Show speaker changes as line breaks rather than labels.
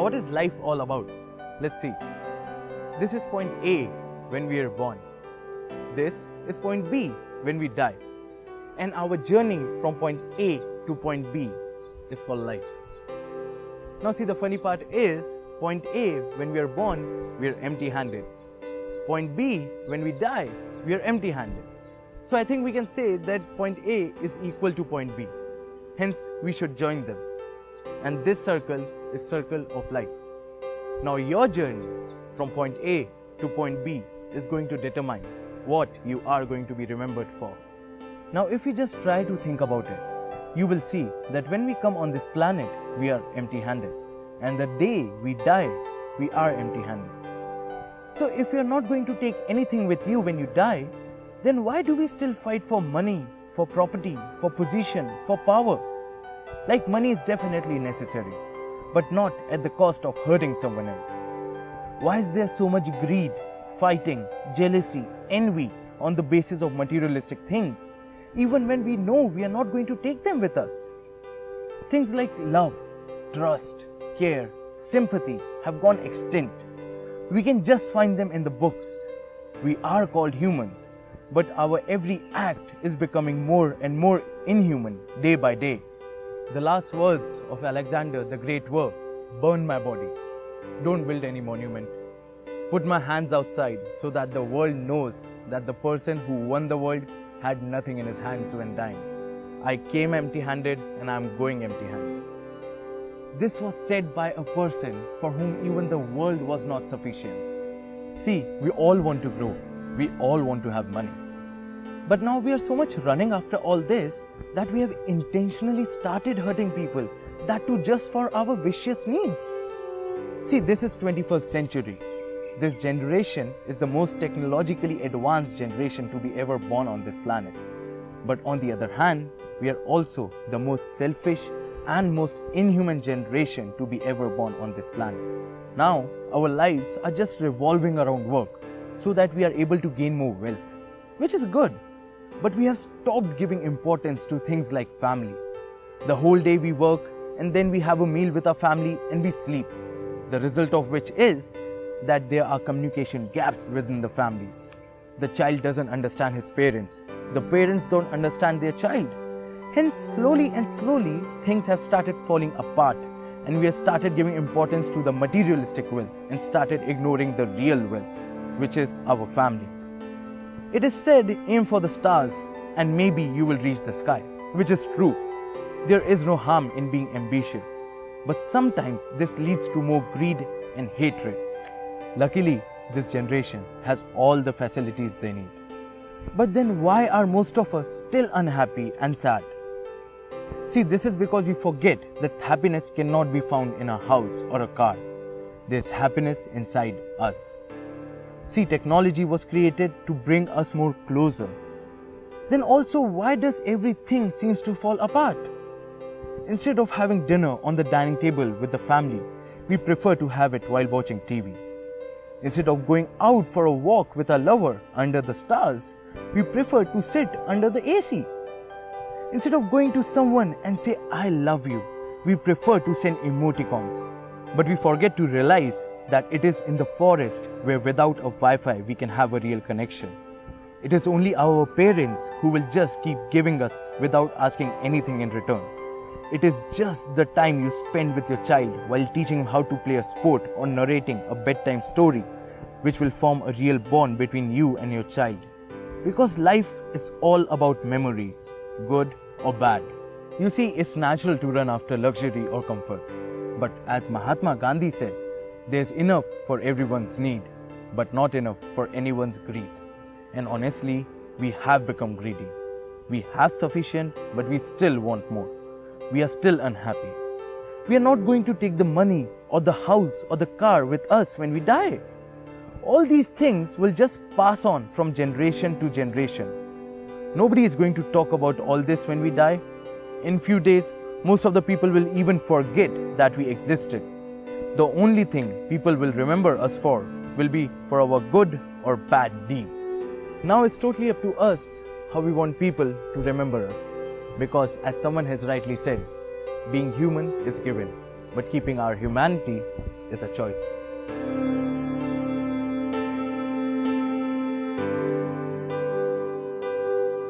what is life all about? Let's see. This is point A when we are born. This is point B when we die. And our journey from point A to point B is called life. Now see, the funny part is, point A, when we are born, we are empty-handed. Point B, when we die, we are empty-handed. So I think we can say that point A is equal to point B. Hence, we should join them. And this circle is circle of life. Now your journey from point A to point B is going to determine what you are going to be remembered for. Now if you just try to think about it, you will see that when we come on this planet, we are empty-handed. And the day we die, we are empty-handed. So if you are not going to take anything with you when you die, then why do we still fight for money, for property, for position, for power? Like, money is definitely necessary, but not at the cost of hurting someone else. Why is there so much greed, fighting, jealousy, envy on the basis of materialistic things, even when we know we are not going to take them with us? Things like love, trust, care, sympathy have gone extinct. We can just find them in the books. We are called humans, but our every act is becoming more and more inhuman day by day. The last words of Alexander the Great were, "Burn my body. Don't build any monument. Put my hands outside so that the world knows that the person who won the world had nothing in his hands when dying. I came empty-handed and I am going empty-handed." This was said by a person for whom even the world was not sufficient. See, we all want to grow. We all want to have money. But now we are so much running after all this that we have intentionally started hurting people, that too just for our vicious needs. See, this is 21st century. This generation is the most technologically advanced generation to be ever born on this planet. But on the other hand, we are also the most selfish and most inhuman generation to be ever born on this planet. Now, our lives are just revolving around work so that we are able to gain more wealth, which is good. But we have stopped giving importance to things like family. The whole day we work and then we have a meal with our family and we sleep. The result of which is that there are communication gaps within the families. The child doesn't understand his parents. The parents don't understand their child. Hence, slowly and slowly, things have started falling apart and we have started giving importance to the materialistic wealth and started ignoring the real wealth, which is our family. It is said, aim for the stars and maybe you will reach the sky, which is true. There is no harm in being ambitious, but sometimes this leads to more greed and hatred. Luckily, this generation has all the facilities they need. But then why are most of us still unhappy and sad? See, this is because we forget that happiness cannot be found in a house or a car. There's happiness inside us. See, technology was created to bring us more closer. Then also, why does everything seems to fall apart? Instead of having dinner on the dining table with the family, we prefer to have it while watching TV. Instead of going out for a walk with our lover under the stars, we prefer to sit under the AC. Instead of going to someone and say, "I love you," we prefer to send emoticons. But we forget to realize that it is in the forest where without a Wi-Fi we can have a real connection. It is only our parents who will just keep giving us without asking anything in return. It is just the time you spend with your child while teaching him how to play a sport or narrating a bedtime story, which will form a real bond between you and your child. Because life is all about memories, good or bad. You see, it's natural to run after luxury or comfort. But as Mahatma Gandhi said, there's enough for everyone's need, but not enough for anyone's greed. And honestly, we have become greedy. We have sufficient, but we still want more. We are still unhappy. We are not going to take the money or the house or the car with us when we die. All these things will just pass on from generation to generation. Nobody is going to talk about all this when we die. In few days, most of the people will even forget that we existed. The only thing people will remember us for will be for our good or bad deeds. Now it's totally up to us how we want people to remember us. Because as someone has rightly said, being human is given, but keeping our humanity is a choice.